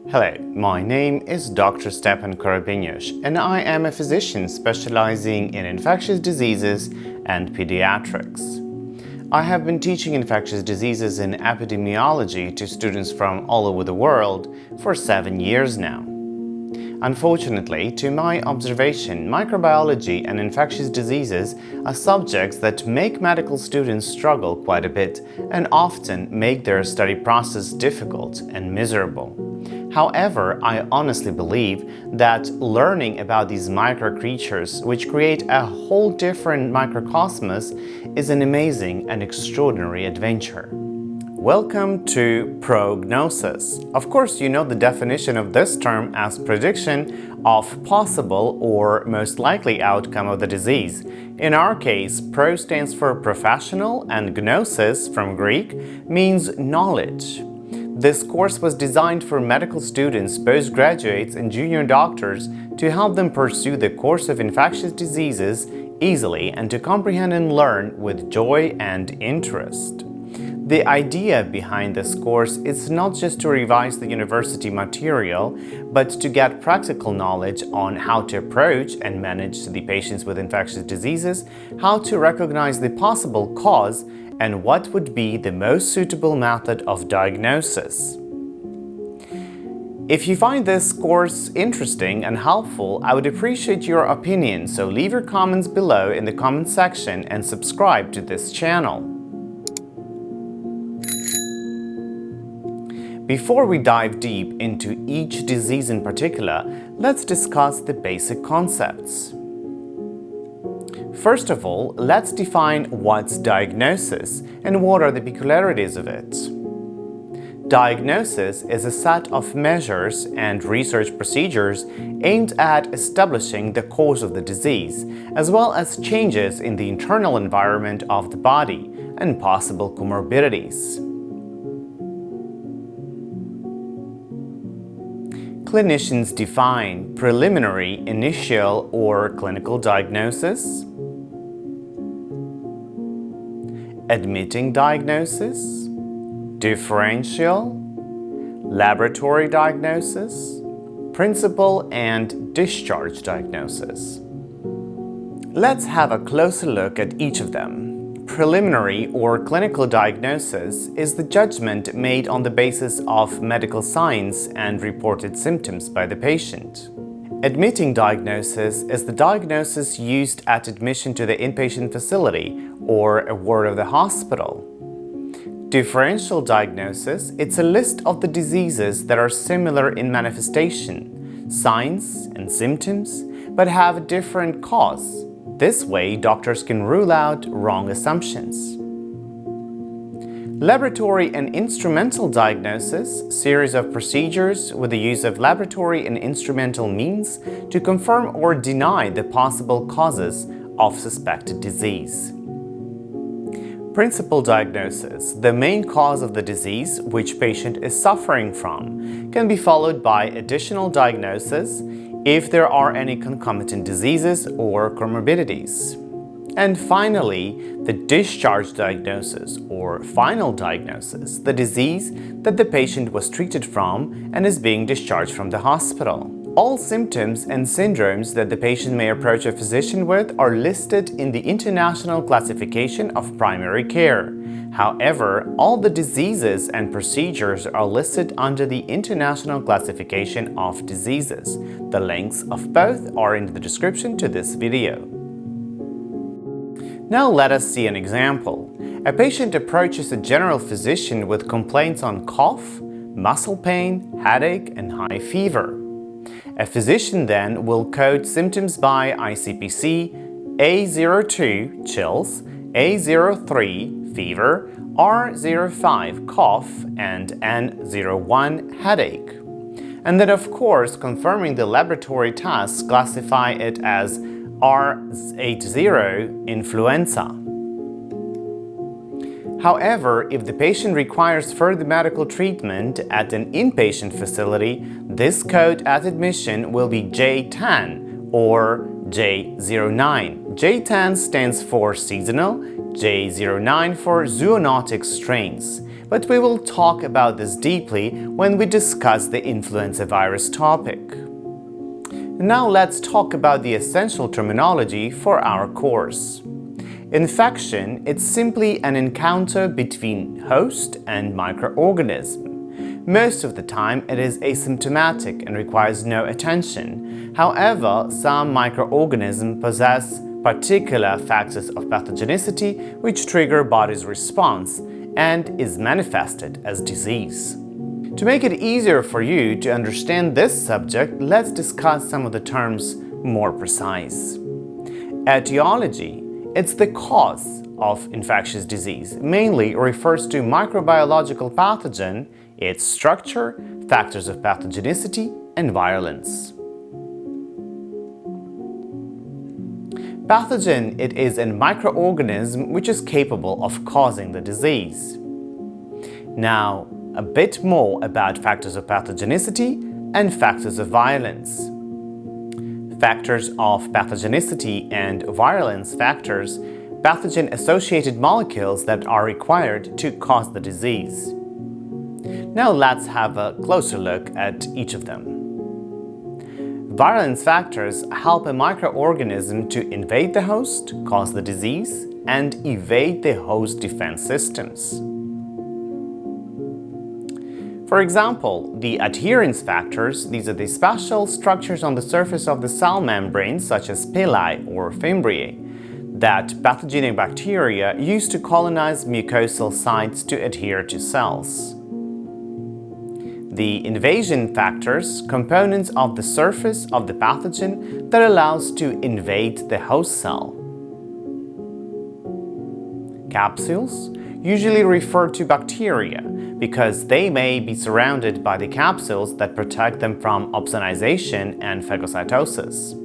Hello, my name is Dr. Stepan Korobinyosh, and I am a physician specializing in infectious diseases and pediatrics. I have been teaching infectious diseases in epidemiology to students from all over the world for 7 years now. Unfortunately, to my observation, microbiology and infectious diseases are subjects that make medical students struggle quite a bit and often make their study process difficult and miserable. However, I honestly believe that learning about these micro creatures, which create a whole different microcosmos, is an amazing and extraordinary adventure. Welcome to prognosis. Of course, you know the definition of this term as prediction of possible or most likely outcome of the disease. In our case, pro stands for professional and gnosis, from Greek, means knowledge. This course was designed for medical students, postgraduates, and junior doctors to help them pursue the course of infectious diseases easily and to comprehend and learn with joy and interest. The idea behind this course is not just to revise the university material, but to get practical knowledge on how to approach and manage the patients with infectious diseases, how to recognize the possible cause, and what would be the most suitable method of diagnosis. If you find this course interesting and helpful, I would appreciate your opinion, so leave your comments below in the comment section and subscribe to this channel. Before we dive deep into each disease in particular, let's discuss the basic concepts. First of all, let's define what's diagnosis and what are the peculiarities of it. Diagnosis is a set of measures and research procedures aimed at establishing the cause of the disease, as well as changes in the internal environment of the body and possible comorbidities. Clinicians define preliminary, initial, or clinical diagnosis, admitting diagnosis, differential, laboratory diagnosis, principal and discharge diagnosis. Let's have a closer look at each of them. Preliminary or clinical diagnosis is the judgment made on the basis of medical science and reported symptoms by the patient. Admitting diagnosis is the diagnosis used at admission to the inpatient facility or a ward of the hospital. Differential diagnosis, it's a list of the diseases that are similar in manifestation, signs and symptoms, but have a different cause. This way, doctors can rule out wrong assumptions. Laboratory and instrumental diagnosis, series of procedures with the use of laboratory and instrumental means to confirm or deny the possible causes of suspected disease. Principal diagnosis, the main cause of the disease which patient is suffering from, can be followed by additional diagnosis if there are any concomitant diseases or comorbidities. And finally, the discharge diagnosis or final diagnosis, the disease that the patient was treated from and is being discharged from the hospital. All symptoms and syndromes that the patient may approach a physician with are listed in the International Classification of Primary Care. However, all the diseases and procedures are listed under the International Classification of Diseases. The links of both are in the description to this video. Now let us see an example. A patient approaches a general physician with complaints on cough, muscle pain, headache, and high fever. A physician then will code symptoms by ICPC, A02 chills, A03 fever, R05 cough, and N01 headache. And then of course, confirming the laboratory tests classify it as R80 influenza. However, if the patient requires further medical treatment at an inpatient facility, this code at admission will be J10 or J09. J10 stands for seasonal, J09 for zoonotic strains. but we will talk about this deeply when we discuss the influenza virus topic. Now let's talk about the essential terminology for our course. Infection is simply an encounter between host and microorganism. Most of the time it is asymptomatic and requires no attention. However, some microorganisms possess particular factors of pathogenicity which trigger body's response and is manifested as disease. To make it easier for you to understand this subject, let's discuss some of the terms more precise. Etiology. It's the cause of infectious disease. Mainly refers to microbiological pathogen, its structure, factors of pathogenicity, and virulence. Pathogen, it is a microorganism which is capable of causing the disease. Now, a bit more about factors of pathogenicity and factors of virulence. Factors of pathogenicity and virulence factors, pathogen-associated molecules that are required to cause the disease. Now let's have a closer look at each of them. Virulence factors help a microorganism to invade the host, cause the disease, and evade the host defense systems. For example, the adherence factors, these are the special structures on the surface of the cell membrane, such as pili or fimbriae, that pathogenic bacteria use to colonize mucosal sites to adhere to cells. The invasion factors, components of the surface of the pathogen that allows to invade the host cell. Capsules usually refer to bacteria because they may be surrounded by the capsules that protect them from opsonization and phagocytosis.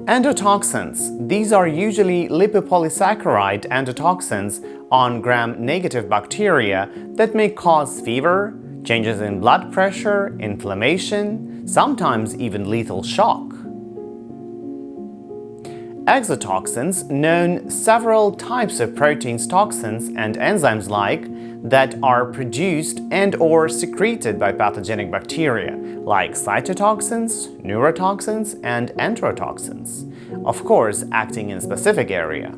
Endotoxins. These are usually lipopolysaccharide endotoxins on gram-negative bacteria that may cause fever, changes in blood pressure, inflammation, sometimes even lethal shock. Exotoxins, known several types of proteins, toxins, and enzymes that are produced and or secreted by pathogenic bacteria, like cytotoxins, neurotoxins, and enterotoxins, of course acting in a specific area.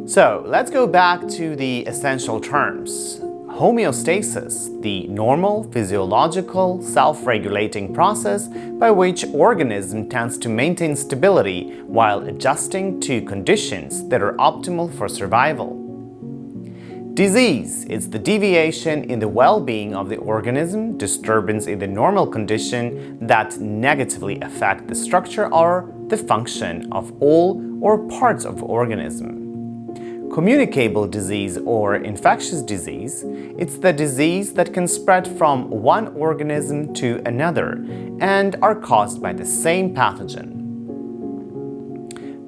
So let's go back to the essential terms. Homeostasis, the normal, physiological, self-regulating process by which organism tends to maintain stability while adjusting to conditions that are optimal for survival. Disease is the deviation in the well-being of the organism, disturbance in the normal condition that negatively affect the structure or the function of all or parts of the organism. Communicable disease or infectious disease, it's the disease that can spread from one organism to another and are caused by the same pathogen.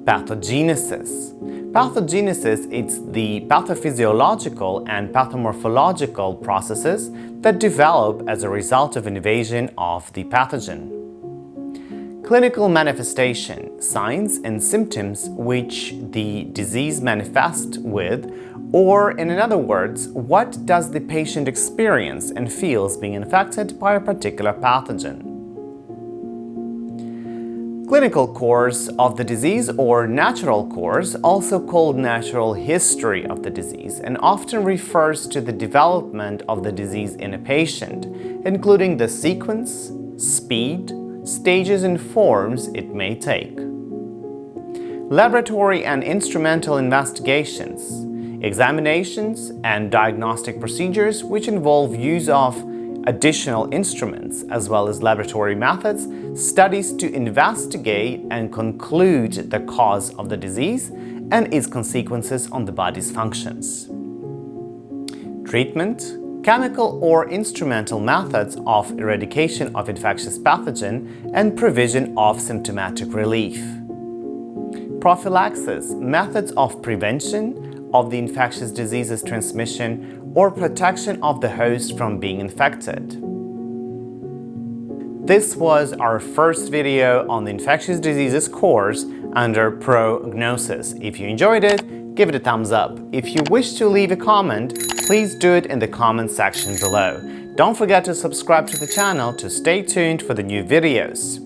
Pathogenesis. Pathogenesis is the pathophysiological and pathomorphological processes that develop as a result of invasion of the pathogen. Clinical manifestation, signs and symptoms which the disease manifests with, or in other words, what does the patient experience and feels being infected by a particular pathogen. Clinical course of the disease or natural course, also called natural history of the disease, and often refers to the development of the disease in a patient, including the sequence, speed, stages and forms it may take. Laboratory and instrumental investigations, examinations and diagnostic procedures which involve use of additional instruments as well as laboratory methods, studies to investigate and conclude the cause of the disease and its consequences on the body's functions. Treatment, chemical or instrumental methods of eradication of infectious pathogen and provision of symptomatic relief. Prophylaxis, methods of prevention of the infectious diseases transmission or protection of the host from being infected. This was our first video on the Infectious Diseases course under Pro-gnosis. If you enjoyed it, give it a thumbs up. If you wish to leave a comment, please do it in the comment section below. Don't forget to subscribe to the channel to stay tuned for the new videos.